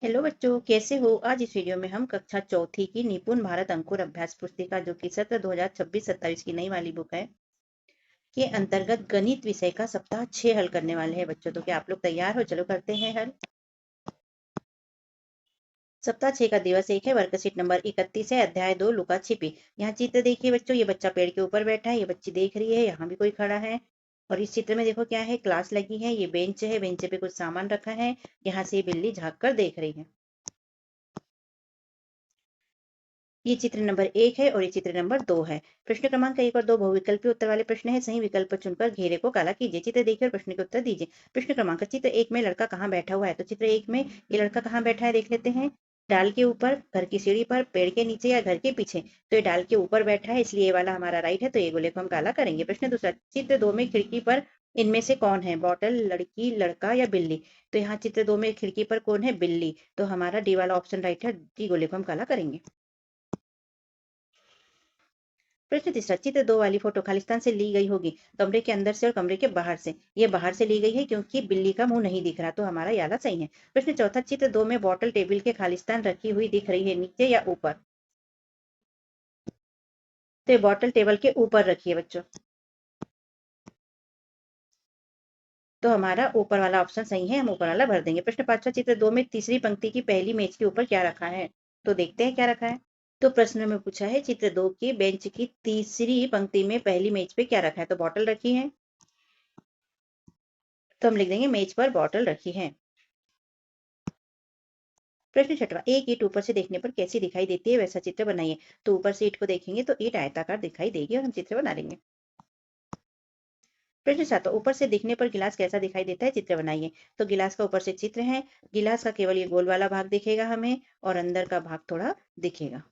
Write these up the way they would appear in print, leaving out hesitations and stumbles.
Hello बच्चों, कैसे हो। आज इस वीडियो में हम कक्षा चौथी की निपुण भारत अंकुर अभ्यास पुस्तिका जो कि सत्र 2026-27 की नई वाली बुक है के अंतर्गत गणित विषय का सप्ताह 6 हल करने वाले हैं बच्चों। तो क्या आप लोग तैयार हो? चलो करते हैं हल। सप्ताह 6 का दिवस 1 है, वर्कशीट नंबर 31 है, अध्याय 2 लुका छिपी। यहाँ चित्र देखिए बच्चों, ये बच्चा पेड़ के ऊपर बैठा है, ये बच्ची देख रही है, यहाँ भी कोई खड़ा है। और इस चित्र में देखो क्या है, क्लास लगी है, ये बेंच है, बेंच पे कुछ सामान रखा है, यहाँ से ये बिल्ली झांक कर देख रही है। ये चित्र नंबर 1 है और ये चित्र नंबर 2 है। प्रश्न क्रमांक 1 और 2 बहुविकल्पी उत्तर वाले प्रश्न है। सही विकल्प चुनकर घेरे को काला कीजिए। चित्र देखिए और प्रश्न के उत्तर दीजिए। प्रश्न क्रमांक चित्र 1 में लड़का कहाँ बैठा हुआ है? तो चित्र 1 में ये लड़का कहाँ बैठा है देख लेते हैं। डाल के ऊपर, घर की सीढ़ी पर, पेड़ के नीचे या घर के पीछे। तो ये डाल के ऊपर बैठा है, इसलिए ये वाला हमारा राइट है, तो ये गोले को हम काला करेंगे। प्रश्न दूसरा, चित्र 2 में खिड़की पर इनमें से कौन है? बॉटल, लड़की, लड़का या बिल्ली। तो यहाँ चित्र 2 में खिड़की पर कौन है? बिल्ली। तो हमारा डी वाला ऑप्शन राइट है, डी गोले को हम काला करेंगे। प्रश्न तीसरा, चित्र 2 वाली फोटो खालिस्तान से ली गई होगी, कमरे के अंदर से और कमरे के बाहर से। ये बाहर से ली गई है क्योंकि बिल्ली का मुंह नहीं दिख रहा, तो हमारा याला सही है। प्रश्न चौथा, चित्र 2 में बॉटल टेबल के खालिस्तान रखी हुई दिख रही है, नीचे या ऊपर? तो ये बॉटल टेबल के ऊपर रखी है बच्चों, तो हमारा ऊपर वाला ऑप्शन सही है, हम ऊपर वाला भर देंगे। प्रश्न पांचवा, चित्र 2 में तीसरी पंक्ति की पहली मेज के ऊपर क्या रखा है? तो देखते हैं क्या रखा है। तो प्रश्न में पूछा है चित्र 2 की बेंच की तीसरी पंक्ति में पहली मेज पे क्या रखा है? तो बॉटल रखी है, तो हम लिख देंगे मेज पर बॉटल रखी है। प्रश्न छठवां, एक ईंट ऊपर से देखने पर कैसी दिखाई देती है, वैसा चित्र बनाइए। तो ऊपर से ईंट को देखेंगे तो ईंट आयताकार दिखाई देगी और हम चित्र बना लेंगे। प्रश्न सातवां, ऊपर से दिखने पर गिलास कैसा दिखाई देता है, चित्र बनाइए। तो गिलास का ऊपर से चित्र है, गिलास का केवल ये गोल वाला भाग दिखेगा हमें और अंदर का भाग थोड़ा दिखेगा।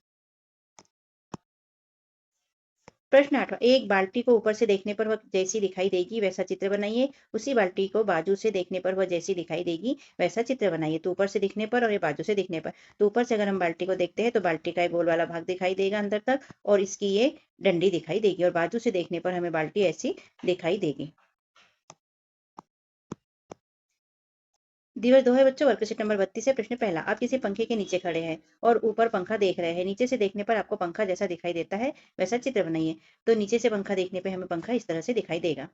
प्रश्न आठवां, एक बाल्टी को ऊपर से देखने पर वह जैसी दिखाई देगी वैसा चित्र बनाइए। उसी बाल्टी को बाजू से देखने पर वह जैसी दिखाई देगी वैसा चित्र बनाइए। तो ऊपर से दिखने पर और ये बाजू से दिखने पर, तो ऊपर से अगर हम बाल्टी को देखते हैं तो बाल्टी का एक गोल वाला भाग दिखाई देगा अंदर तक और इसकी ये डंडी दिखाई देगी, और बाजू से देखने पर हमें बाल्टी ऐसी दिखाई देगी। दिवस 2 है बच्चों, वर्कशीट नंबर 32 है। प्रश्न पहला, आप किसी पंखे के नीचे खड़े हैं और ऊपर पंखा देख रहे हैं। नीचे से देखने पर आपको पंखा जैसा दिखाई देता है वैसा चित्र बनाइए। तो नीचे से पंखा देखने पे हमें पंखा इस तरह से दिखाई देगा।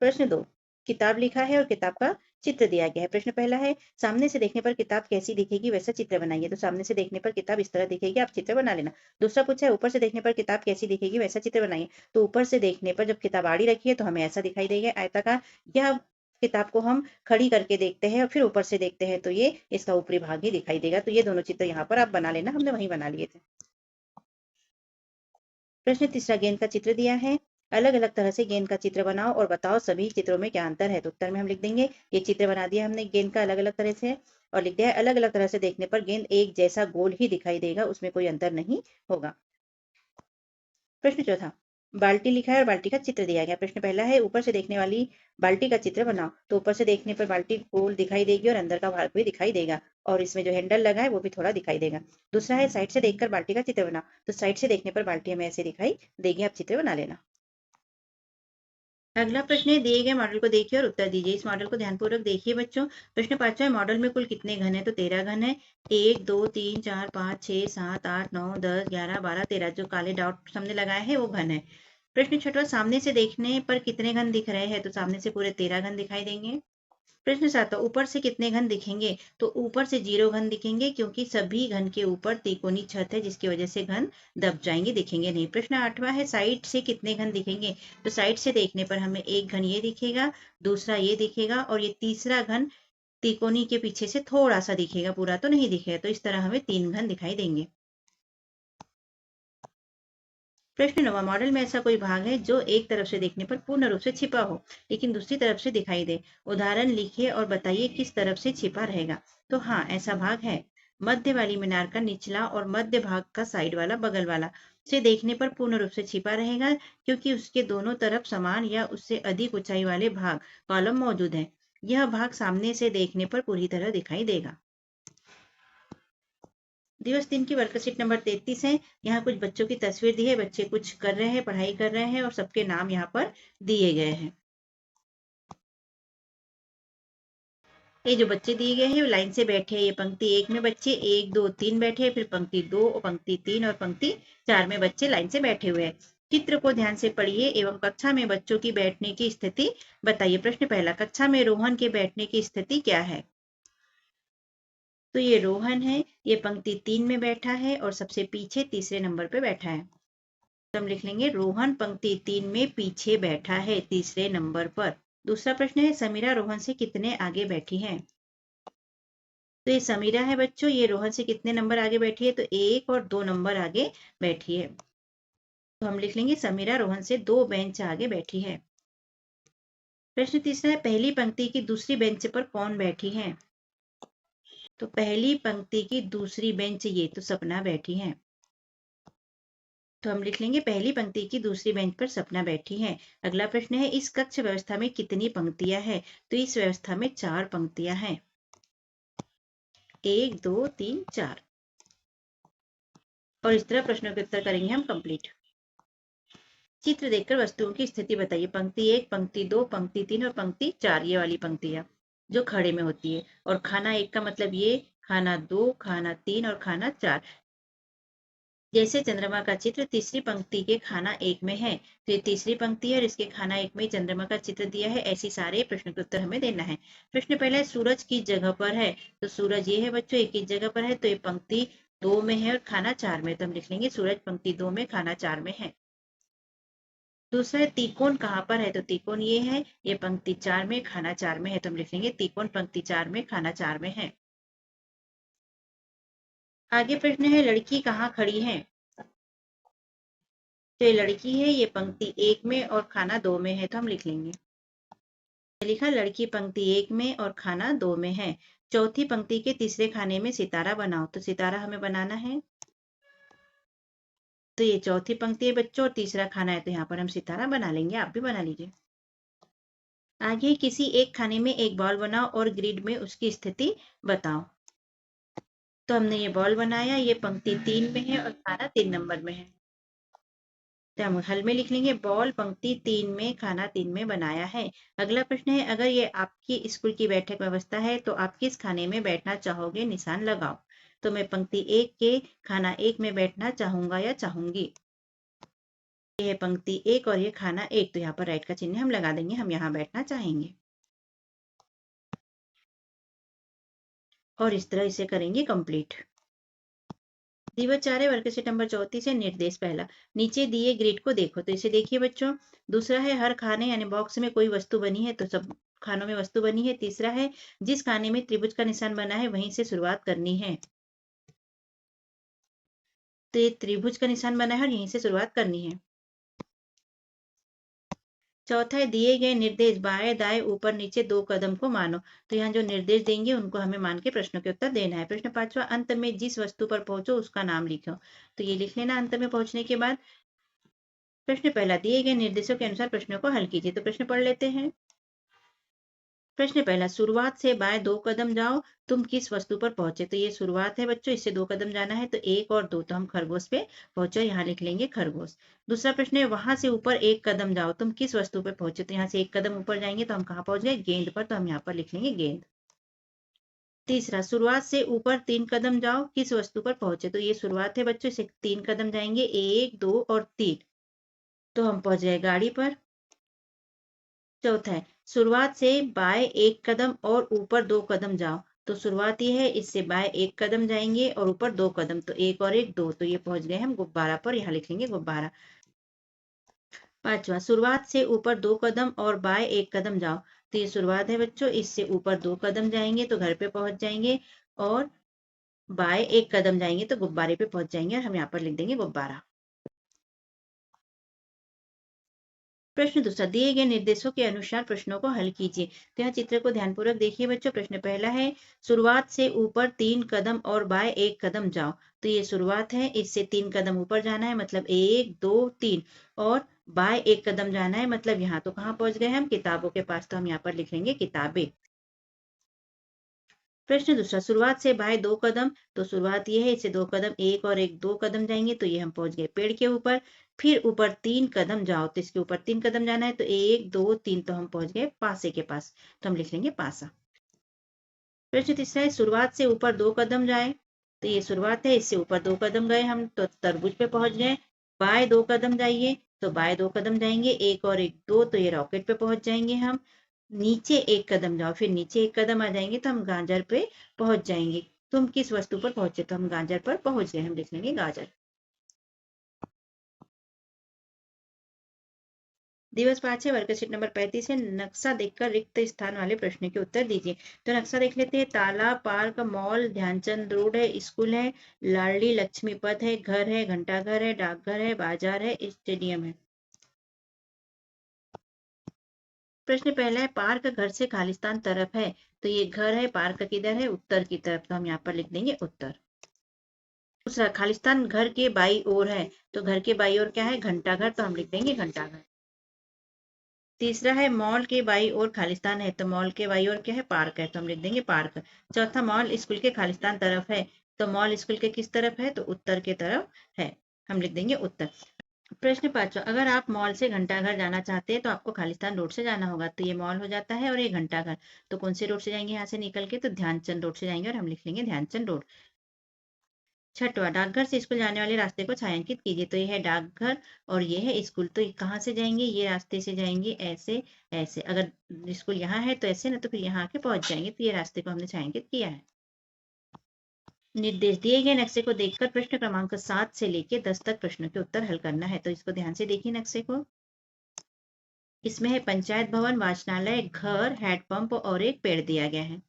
प्रश्न 2, किताब लिखा है और किताब का चित्र दिया गया है। प्रश्न पहला है, सामने से देखने पर किताब कैसी दिखेगी वैसा चित्र बनाइए। तो सामने से देखने पर किताब इस तरह दिखेगी, आप चित्र बना लेना। दूसरा पूछा है, ऊपर से देखने पर किताब कैसी दिखेगी वैसा चित्र बनाइए। तो ऊपर से देखने पर जब किताब आड़ी रखी है तो हमें ऐसा दिखाई देगा आयताकार, या किताब को हम खड़ी करके देखते हैं और फिर ऊपर से देखते हैं तो ये इसका ऊपरी भाग ही दिखाई देगा। तो ये दोनों चित्र यहाँ पर आप बना लेना, हमने वहीं बना लिए थे। प्रश्न तीसरा, गेंद का चित्र दिया है, अलग अलग तरह से गेंद का चित्र बनाओ और बताओ सभी चित्रों में क्या अंतर है। तो उत्तर में हम लिख देंगे, ये चित्र बना दिया हमने गेंद का अलग अलग तरह से, और लिख दिया है अलग अलग तरह से देखने पर गेंद एक जैसा गोल ही दिखाई देगा, उसमें कोई अंतर नहीं होगा। प्रश्न चौथा, बाल्टी लिखा है और बाल्टी का चित्र दिया गया। प्रश्न पहला है, ऊपर से देखने वाली बाल्टी का चित्र बनाओ। तो ऊपर से देखने पर बाल्टी गोल दिखाई देगी और अंदर का भाग भी दिखाई देगा, और इसमें जो हैंडल लगा है वो भी थोड़ा दिखाई देगा। दूसरा है, साइड से देखकर बाल्टी का चित्र बनाओ। तो साइड से देखने पर बाल्टी हमें ऐसे दिखाई देगी, आप चित्र बना लेना। अगला प्रश्न है, दिए गए मॉडल को देखिए और उत्तर दीजिए। इस मॉडल को ध्यानपूर्वक देखिए बच्चों। प्रश्न पांचवा है, मॉडल में कुल कितने घन है? तो 13 घन है। 1 2 3 4 5 6 7 8 9 10 11 12 13, जो काले डॉट हमने लगाए हैं वो घन है। प्रश्न छठवा, सामने से देखने पर कितने घन दिख रहे हैं? तो सामने से पूरे 13 घन दिखाई देंगे। प्रश्न 7, ऊपर से कितने घन दिखेंगे? तो ऊपर से 0 घन दिखेंगे क्योंकि सभी घन के ऊपर तिकोनी छत है, जिसकी वजह से घन दब जाएंगे, दिखेंगे नहीं। प्रश्न 8वां है, साइड से कितने घन दिखेंगे? तो साइड से देखने पर हमें एक घन ये दिखेगा, दूसरा ये दिखेगा और ये तीसरा घन तिकोनी के पीछे से थोड़ा सा दिखेगा, पूरा तो नहीं दिखेगा। तो इस तरह हमें 3 घन दिखाई देंगे। प्रश्न 9, मॉडल में ऐसा कोई भाग है जो एक तरफ से देखने पर पूर्ण रूप से छिपा हो लेकिन दूसरी तरफ से दिखाई दे। उदाहरण लिखिए और बताइए किस तरफ से छिपा रहेगा। तो हाँ, ऐसा भाग है। मध्य वाली मीनार का निचला और मध्य भाग का साइड वाला, बगल वाला से देखने पर पूर्ण रूप से छिपा रहेगा, क्योंकि उसके दोनों तरफ समान या उससे अधिक ऊंचाई वाले भाग, कॉलम मौजूद है। यह भाग सामने से देखने पर पूरी तरह दिखाई देगा। दिवस 3 की वर्कशीट नंबर 33 है। यहाँ कुछ बच्चों की तस्वीर दी है, बच्चे कुछ कर रहे हैं, पढ़ाई कर रहे हैं और सबके नाम यहाँ पर दिए गए हैं। ये जो बच्चे दिए गए हैं वो लाइन से बैठे हैं। ये पंक्ति 1 में बच्चे 1 2 3 बैठे हैं, फिर पंक्ति 2 और पंक्ति 3 और पंक्ति 4 में बच्चे लाइन से बैठे हुए हैं। चित्र को ध्यान से पढ़िए एवं कक्षा में बच्चों की बैठने की स्थिति बताइए। प्रश्न पहला, कक्षा में रोहन के बैठने की स्थिति क्या है? तो ये रोहन है, ये पंक्ति 3 में बैठा है और सबसे पीछे तीसरे नंबर पे बैठा है। तो हम लिख लेंगे रोहन पंक्ति 3 में पीछे बैठा है, तीसरे नंबर पर। दूसरा प्रश्न है, समीरा रोहन से कितने आगे बैठी है? तो ये समीरा है बच्चों, ये रोहन से कितने नंबर आगे बैठी है? तो 1 और 2 नंबर आगे बैठी है। तो हम लिख लेंगे समीरा रोहन से 2 बेंच आगे बैठी है। प्रश्न तीसरा है, पहली पंक्ति की दूसरी बेंच पर कौन बैठी है? तो पहली पंक्ति की दूसरी बेंच ये तो सपना बैठी है। तो हम लिख लेंगे पहली पंक्ति की दूसरी बेंच पर सपना बैठी है। अगला प्रश्न है, इस कक्ष व्यवस्था में कितनी पंक्तियां हैं? तो इस व्यवस्था में 4 पंक्तियां हैं। 1 2 3 4। और इस तरह प्रश्नों के उत्तर करेंगे हम कंप्लीट। चित्र देखकर वस्तुओं की स्थिति बताइए। पंक्ति 1, पंक्ति 2, पंक्ति 3 और पंक्ति 4, ये वाली पंक्तियां जो खड़े में होती है। और खाना 1 का मतलब ये, खाना 2, खाना 3 और खाना 4। जैसे चंद्रमा का चित्र तीसरी पंक्ति के खाना 1 में है, तो ये तीसरी पंक्ति है और इसके खाना 1 में चंद्रमा का चित्र दिया है। ऐसी सारे प्रश्न के उत्तर हमें देना है। प्रश्न पहला, सूरज किस जगह पर है? तो सूरज ये है बच्चों, एक किस जगह पर है? तो ये पंक्ति 2 में है और खाना 4 में। तो हम लिख लेंगे सूरज पंक्ति 2 में, खाना 4 में है। दूसरा है, तिकोन कहाँ पर है? तो तिकोन ये है, ये पंक्ति 4 में, खाना 4 में है। तो हम लिख लेंगे तिकोन पंक्ति 4 में, खाना 4 में है। आगे प्रश्न है, लड़की कहाँ खड़ी है? तो ये लड़की है, ये पंक्ति 1 में और खाना 2 में है। तो हम लिख लेंगे, लिखा लड़की पंक्ति 1 में और खाना 2 में है। चौथी पंक्ति के तीसरे खाने में सितारा बनाओ। तो सितारा हमें बनाना है। तो ये चौथी पंक्ति है बच्चों और तीसरा खाना है, तो यहाँ पर हम सितारा बना लेंगे। आप भी बना लीजिए। आगे, किसी एक खाने में एक बॉल बनाओ और ग्रिड में उसकी स्थिति बताओ। तो हमने ये बॉल बनाया, ये पंक्ति 3 में है और खाना 3 नंबर में है। तो हम हल में लिख लेंगे, बॉल पंक्ति 3 में, खाना 3 में बनाया है। अगला प्रश्न है, अगर ये आपकी स्कूल की बैठक व्यवस्था है तो आप किस खाने में बैठना चाहोगे? निशान लगाओ। तो मैं पंक्ति 1 के खाना 1 में बैठना चाहूंगा या चाहूंगी। ये है पंक्ति 1 और ये खाना 1, तो यहाँ पर राइट का चिन्ह हम लगा देंगे, हम यहाँ बैठना चाहेंगे। और इस तरह इसे करेंगे कंप्लीट। दिवचार्य वर्कशीट नंबर 34 से निर्देश पहला, नीचे दिए ग्रिड को देखो। तो इसे देखिए बच्चों। दूसरा है, हर खाने यानी बॉक्स में कोई वस्तु बनी है, तो सब खानों में वस्तु बनी है। तीसरा है, जिस खाने में त्रिभुज का निशान बना है वहीं से शुरुआत करनी है। तो ये त्रिभुज का निशान बना है और यहीं से शुरुआत करनी है। चौथा है, दिए गए निर्देश बाएं दाएं ऊपर नीचे 2 कदम को मानो। तो यहाँ जो निर्देश देंगे उनको हमें मान के प्रश्नों के उत्तर देना है। प्रश्न पांचवा, अंत में जिस वस्तु पर पहुंचो उसका नाम लिखो। तो ये लिख लेना अंत में पहुंचने के बाद। प्रश्न पहला, दिए गए निर्देशों के अनुसार प्रश्नों को हल कीजिए। तो प्रश्न पढ़ लेते हैं। प्रश्न पहला, शुरुआत से बाएं 2 कदम जाओ, तुम किस वस्तु पर पहुंचे? तो ये शुरुआत है बच्चों, इससे 2 कदम जाना है, तो 1 और 2, तो हम खरगोश पे पहुंचे, यहाँ लिख लेंगे खरगोश। दूसरा प्रश्न है, वहां से ऊपर 1 कदम जाओ, तुम किस वस्तु पर पहुंचे? तो यहाँ से 1 कदम ऊपर जाएंगे तो हम कहाँ पहुंच गए? गेंद पर, तो हम यहाँ पर लिख लेंगे गेंद। तीसरा, शुरुआत से ऊपर 3 कदम जाओ, किस वस्तु पर पहुंचे? तो ये शुरुआत है बच्चों, इसे 3 कदम जाएंगे, 1 2 और 3, तो हम पहुंच गए गाड़ी पर। चौथा है, शुरुआत से बाएं 1 कदम और ऊपर 2 कदम जाओ। तो शुरुआत ये है, इससे बाएं 1 कदम जाएंगे और ऊपर 2 कदम, तो 1 और 1 2, तो ये पहुंच गए हम गुब्बारा पर, यहाँ लिख लेंगे गुब्बारा। पांचवा, शुरुआत से ऊपर 2 कदम और बाएं 1 कदम जाओ। तो ये शुरुआत है बच्चों, इससे ऊपर 2 कदम जाएंगे तो घर पे पहुंच जाएंगे, और बाएं 1 कदम जाएंगे तो गुब्बारे पे पहुंच जाएंगे, और हम यहाँ पर लिख देंगे गुब्बारा। प्रश्न दूसरा, दिए गए निर्देशों के अनुसार प्रश्नों को हल कीजिए। तो यहाँ चित्र को ध्यानपूर्वक देखिए बच्चों। प्रश्न पहला है, शुरुआत से ऊपर 3 कदम और बाएं 1 कदम जाओ। तो ये शुरुआत है, इससे 3 कदम ऊपर जाना है, मतलब 1 2 3, और बाएं 1 कदम जाना है, मतलब यहाँ तो कहाँ पहुंच गए हम? किताबों के पास, तो हम यहाँ पर लिख लेंगे किताबें। प्रश्न दूसरा, शुरुआत से बाएं 2 कदम। तो शुरुआत ये है, इससे 2 कदम, 1 और 1 2 कदम जाएंगे, तो ये हम पहुंच गए पेड़ के ऊपर। फिर ऊपर 3 कदम जाओ, तो इसके ऊपर 3 कदम जाना है, तो 1 2 3, तो हम पहुंच गए पासे के पास, तो हम लिख लेंगे पासा। प्रश्न तीसरा है शुरुआत से ऊपर 2 कदम जाए, तो ये शुरुआत है, इससे ऊपर 2 कदम गए हम तो तरबूज पे पहुंच गए। बाएं 2 कदम जाइए, तो बाएं 2 कदम जाएंगे, एक और एक 2, तो ये रॉकेट पे पहुंच जाएंगे हम। नीचे 1 कदम जाओ, फिर नीचे 1 कदम आ जाएंगे तो हम गाजर पे पहुंच जाएंगे। तुम किस वस्तु पर पहुंचे, तो हम गाजर पर पहुंच गए, हम लिख लेंगे गाजर। दिवस 5 है, वर्कशीट नंबर 35 है। नक्शा देखकर रिक्त स्थान वाले प्रश्न के उत्तर दीजिए। तो नक्शा देख लेते हैं। तालाब, पार्क, मॉल, ध्यानचंद रोड है, स्कूल है, लाडली लक्ष्मी पथ है, घर है, घंटाघर है, डाकघर है, बाजार है, स्टेडियम है। प्रश्न पहला है पार्क घर से खालिस्तान तरफ है, तो ये घर है, पार्क किधर है, उत्तर की तरफ, तो हम यहाँ पर लिख देंगे उत्तर। दूसरा खालिस्तान घर के बाई ओर है, तो घर के बाई ओर क्या है, घंटाघर, तो हम लिख देंगे घंटाघर। तीसरा है मॉल के बाई ओर खालिस्तान है, तो मॉल के बाई ओर क्या है, पार्क है, तो हम लिख देंगे पार्क। चौथा मॉल स्कूल के खालिस्तान तरफ है, तो मॉल स्कूल के किस तरफ है, तो उत्तर के तरफ है, हम लिख देंगे उत्तर। प्रश्न पांचवा अगर आप मॉल से घंटाघर जाना चाहते हैं तो आपको खालिस्तान रोड से जाना होगा, तो ये मॉल हो जाता है और ये घंटाघर, तो कौन से रोड से जाएंगे यहाँ से निकल के, तो ध्यानचंद रोड से जाएंगे और हम लिख लेंगे ध्यानचंद रोड। छठवा डाकघर से स्कूल जाने वाले रास्ते को छायांकित कीजिए, तो ये है डाकघर और ये है स्कूल, तो ये कहाँ से जाएंगे, ये रास्ते से जाएंगे, ऐसे ऐसे, अगर स्कूल यहाँ है तो ऐसे ना, तो फिर यहाँ आके पहुंच जाएंगे, तो ये रास्ते को हमने छायांकित किया है। निर्देश दिए गए नक्शे को देखकर प्रश्न क्रमांक 7 से लेकर 10 तक प्रश्नों के उत्तर हल करना है, तो इसको ध्यान से देखिए नक्शे को। इसमें है पंचायत भवन, वाचनालय, घर, हैंडपंप और एक पेड़ दिया गया है।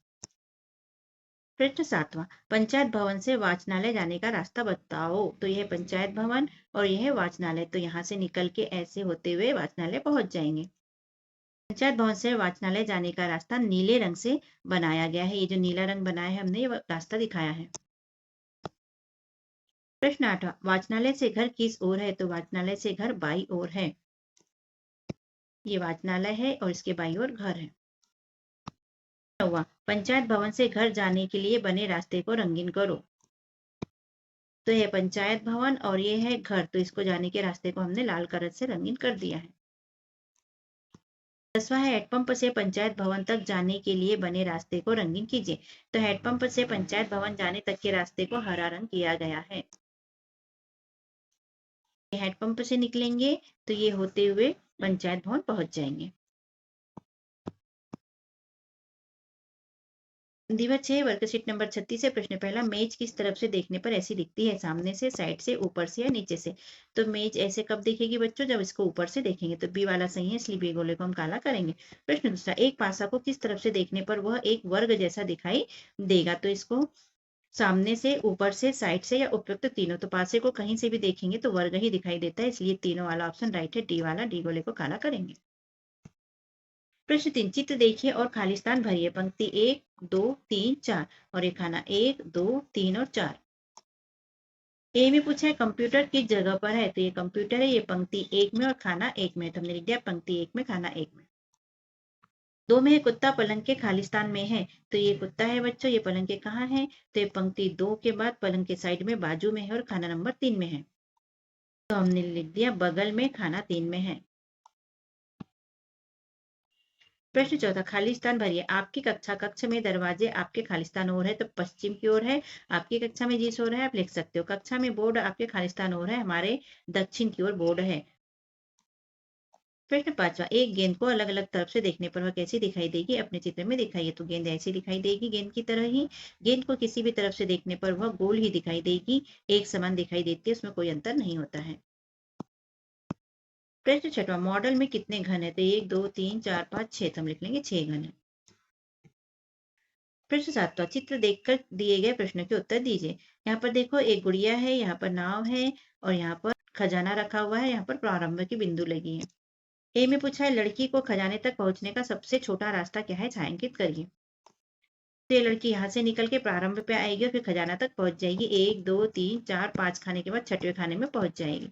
प्रश्न 7वां पंचायत भवन से वाचनालय जाने का रास्ता बताओ, तो यह पंचायत भवन और यह है वाचनालय, तो यहाँ से निकल के ऐसे होते हुए वाचनालय पहुंच जाएंगे। पंचायत भवन से वाचनालय जाने का रास्ता नीले रंग से बनाया गया है, ये जो नीला रंग बनाया है हमने, ये रास्ता दिखाया है। प्रश्न 8वां वाचनालय से घर किस ओर है, तो वाचनालय से घर बाई ओर है, ये वाचनालय है और इसके बाई ओर घर है। 9वां पंचायत भवन से घर जाने के लिए बने रास्ते को रंगीन करो, तो ये पंचायत भवन और ये है घर, तो इसको जाने के रास्ते को हमने लाल कलर से रंगीन कर दिया है। 10वां है हेडपंप से पंचायत भवन तक जाने के लिए बने रास्ते को रंगीन कीजिए, तो हेडपंप से पंचायत भवन जाने तक के रास्ते को हरा रंग किया गया है। हेडपंप से निकलेंगे तो ये होते हुए पंचायत भवन पहुंच जाएंगे। दिवस 6 वर्कशीट नंबर 36 है। प्रश्न पहला मेज किस तरफ से देखने पर ऐसी दिखती है, सामने से, साइड से, ऊपर से या नीचे से, तो मेज ऐसे कब दिखेगी बच्चों, जब इसको ऊपर से देखेंगे, तो बी वाला सही है, इसलिए बी गोले को हम काला करेंगे। प्रश्न दूसरा एक पासा को किस तरफ से देखने पर वह एक वर्ग जैसा दिखाई देगा, तो इसको सामने से, ऊपर से, साइड से या उपयुक्त तीनों, तो पासे को कहीं से भी देखेंगे तो वर्ग ही दिखाई देता है, इसलिए तीनों वाला ऑप्शन राइट है, डी वाला, डी गोले को काला करेंगे। प्रश्न 3 चित्र देखिए और खालिस्तान भरिए, पंक्ति 1 2 3 4 और ये खाना 1 2 3 और 4। ए में पूछा है कंप्यूटर किस जगह पर है, तो ये कंप्यूटर है, ये पंक्ति 1 में और खाना 1 में, तो हमने लिख दिया पंक्ति 1 में, खाना 1 में। 2 में है कुत्ता पलंग के खालिस्तान में है, तो ये कुत्ता है बच्चों, ये पलंग के कहाँ है, तो ये पंक्ति 2 के बाद पलंग के साइड में बाजू में है और खाना नंबर 3 में है, तो हमने लिख दिया बगल में, खाना 3 में है। प्रश्न चौथा खालिस्तान भरिए, आपकी कक्षा कक्ष में दरवाजे आपके खालिस्तान ओर है, तो पश्चिम की ओर है, आपकी कक्षा में जिस ओर है आप लिख सकते हो। कक्षा में बोर्ड आपके खालिस्तान ओर है, हमारे दक्षिण की ओर बोर्ड है। प्रश्न 5वां एक गेंद को अलग अलग तरफ से देखने पर वह कैसी दिखाई देगी, अपने चित्र में दिखाइए, तो गेंद ऐसी दिखाई देगी, गेंद की तरह ही। गेंद को किसी भी तरफ से देखने पर वह गोल ही दिखाई देगी, एक समान दिखाई देती है, उसमें कोई अंतर नहीं होता है। प्रश्न 6वां मॉडल में कितने घन है, तो 1 2 3 4 5 6, तो हम लिख लेंगे 6 घन है। प्रश्न 7वां चित्र देखकर दिए गए प्रश्नों के उत्तर दीजिए। यहाँ पर देखो एक गुड़िया है, यहाँ पर नाव है और यहाँ पर खजाना रखा हुआ है, यहाँ पर प्रारंभ की बिंदु लगी है। ए में पूछा है लड़की को खजाने तक पहुंचने का सबसे छोटा रास्ता क्या है, छायांकित करिए। तो ये लड़की यहाँ से निकल के प्रारंभ पे आएगी और फिर खजाना तक पहुंच जाएगी, 1 2 3 4 5 खाने के बाद 6वें खाने में पहुंच जाएगी।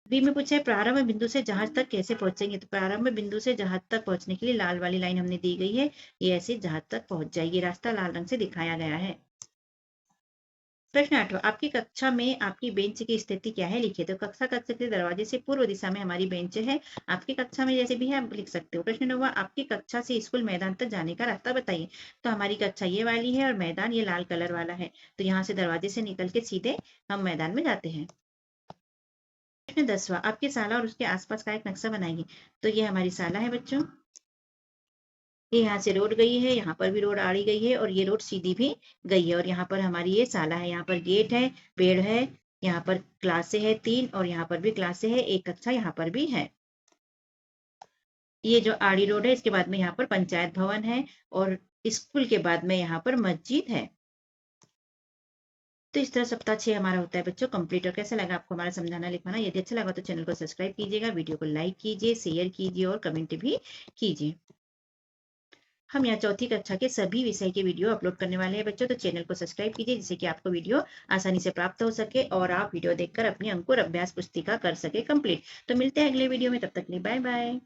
बी में पूछा है प्रारंभ बिंदु से जहाज तक कैसे पहुंचेंगे, तो प्रारंभ बिंदु से जहाज तक पहुंचने के लिए लाल वाली लाइन हमने दी गई है, ये ऐसे जहाज तक पहुंच जाएगी, रास्ता लाल रंग से दिखाया गया है। प्रश्न 8वां, आपकी कक्षा में आपकी बेंच की स्थिति क्या है, लिखिए। तो कक्षा कक्ष के दरवाजे से पूर्व दिशा में हमारी बेंच है। आपकी कक्षा में जैसे भी है आप लिख सकते हो। प्रश्न 9वां, आपकी कक्षा से स्कूल मैदान तक जाने का रास्ता बताइए। तो हमारी कक्षा ये वाली है और मैदान ये लाल कलर वाला है। तो यहाँ से दरवाजे से निकल के सीधे हम मैदान में जाते हैं। प्रश्न 10वां, आपकी शाला और उसके आसपास का एक नक्शा बनाइए। तो ये हमारी शाला है बच्चों। ये यहाँ से रोड गई है, यहाँ पर भी रोड आड़ी गई है और ये रोड सीधी भी गई है। और यहाँ पर हमारी ये शाला है, यहाँ पर गेट है, पेड़ है, यहाँ पर क्लासे है 3 और यहाँ पर भी क्लासे है, एक कक्षा यहाँ पर भी है। ये जो आड़ी रोड है इसके बाद में यहाँ पर पंचायत भवन है और स्कूल के बाद में यहाँ पर मस्जिद है। तो इस तरह सप्ताह 6 हमारा होता है बच्चों कंप्लीट। और कैसा लगा आपको हमारा समझाना लिखवाना? यदि अच्छा लगा तो चैनल को सब्सक्राइब कीजिएगा, वीडियो को लाइक कीजिए, शेयर कीजिए और कमेंट भी कीजिए। हम यहाँ चौथी कक्षा के सभी विषय के वीडियो अपलोड करने वाले हैं बच्चों, तो चैनल को सब्सक्राइब कीजिए जिससे कि आपको वीडियो आसानी से प्राप्त हो सके और आप वीडियो देखकर अपनी अंकुर अभ्यास पुस्तिका कर सके कंप्लीट। तो मिलते हैं अगले वीडियो में, तब तक के लिए बाय बाय।